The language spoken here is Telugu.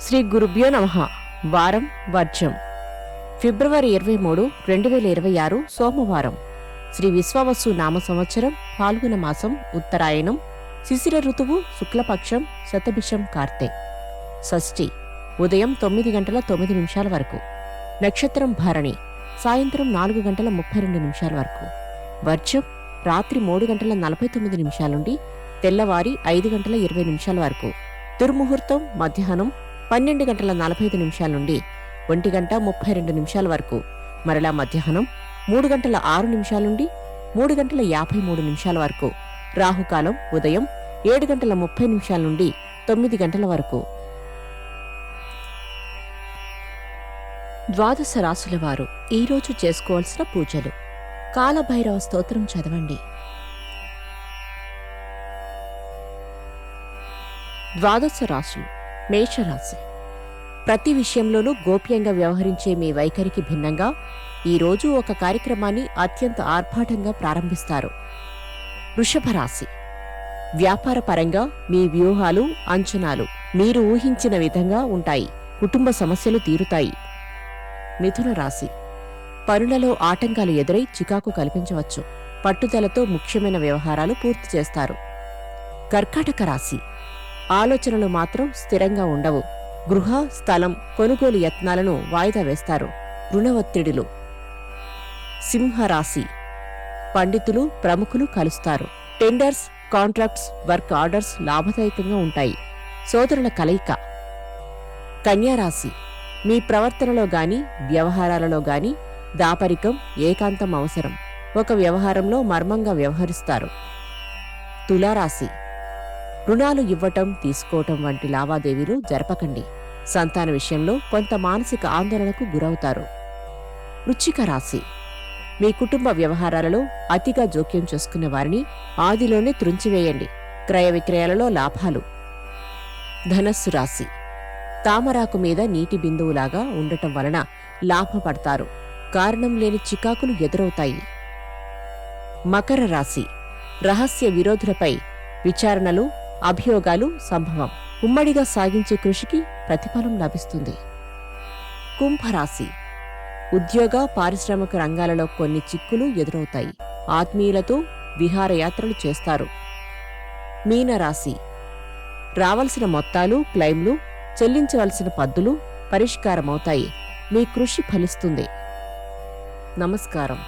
శ్రీ గురుభ్యో నమః. వారం వర్జం. ఫిబ్రవరి 23, 2026 సోమవారం. శ్రీ విశ్వావసు నామ సంవత్సరం ఫాల్గుణ మాసం ఉత్తరాయణం. శిశిర ఋతువు శుక్లపక్షం శతభిషం కార్తె. షష్ఠి ఉదయం 9 గంటల 9 నిమిషాల వరకు. నక్షత్రం భరణి సాయంత్రం 4 గంటల 32 నిమిషాల వరకు. వర్జం రాత్రి 3 గంటల 49 నిమిషాల నుండి తెల్లవారి 5 గంటల 20 నిమిషాల వరకు. దుర్ముహూర్తం మధ్యాహ్నం 12 గంటల 45 నిమిషాల నుండి 1 గంట 32 నిమిషాల వరకు. మరలా మధ్యాహ్నం 3 గంటల 6 నిమిషాల నుండి 3 గంటల 53 నిమిషాల వరకు. రాహుకాలం ఉదయం 7 గంటల 30 నిమిషాల నుండి 9 గంటల వరకు. ద్వాదశ రాశుల వారు ఈరోజు చేసుకోవాల్సిన పూజలు. కాలభైరవ స్తోత్రం చదవండి. ద్వాదశ రాశులు. మేషరాశి. ప్రతి విషయంలోనూ గోప్యంగా వ్యవహరించే మీ వైఖరికి భిన్నంగా ఈరోజు ఒక కార్యక్రమాన్ని అత్యంత ఆర్భాటంగా ప్రారంభిస్తారు. వృషభరాశి. వ్యాపారపరంగా మీ వ్యూహాలు, అంచనాలు మీరు ఊహించిన విధంగా ఉంటాయి. కుటుంబ సమస్యలు తీరుతాయి. మిథున రాశి. పనులలో ఆటంకాలు ఎదురై చికాకు కల్పించవచ్చు. పట్టుదలతో ముఖ్యమైన వ్యవహారాలు పూర్తి చేస్తారు. కర్కాటక రాశి. ఆలోచనలు మాత్రం స్థిరంగా ఉండవు. గృహ, స్థలం కొనుగోలు యత్నాలను వాయిదా వేస్తారు. రుణ ఒత్తిడులు. సింహరాశి. పండితులు, ప్రముఖులు కలుస్తారు. టెండర్స్, కాంట్రాక్ట్స్, వర్క్ ఆర్డర్స్ లాభదాయకంగా ఉంటాయి. సోదరుల కలయిక. కన్యారాశి. మీ ప్రవర్తనలో గాని వ్యవహారాలలో గాని దాపరికం, ఏకాంతం అవసరం. ఒక వ్యవహారంలో మర్మంగా వ్యవహరిస్తారు. తులారాశి. రుణాలు ఇవ్వటం, తీసుకోవటం వంటి లావాదేవీలు జరపకండి. సంతాన విషయంలో కొంత మానసిక ఆందోళనకు గురవుతారు. వృశ్చిక రాశి. మీ కుటుంబ వ్యవహారాలలో అతిగా జోక్యం చేసుకునే వారిని ఆదిలోనే త్రుంచివేయండి. క్రయ విక్రయాలలో లాభాలు. ధనస్సు రాశి. తామరాకు మీద నీటి బిందువులాగా ఉండటం వలన లాభపడతారు. కారణం లేని చికాకులు ఎదురవుతాయి. మకర రాశి. రహస్య విరోధులపై విచారణలు, అభియోగాలు సంభవం. ఉమ్మడిగా సాగించే కృషికి ప్రతిఫలం లభిస్తుంది. కుంభరాశి. ఉద్యోగ, పారిశ్రామిక రంగాలలో కొన్ని చిక్కులు ఎదురవుతాయి. ఆత్మీయులతో విహారయాత్రలు చేస్తారు. మీనరాశి. రావలసిన మొత్తాలు, క్లెయిమ్లు, చెల్లించవలసిన పద్దులు పరిష్కారమవుతాయి. మీ కృషి ఫలిస్తుంది. నమస్కారం.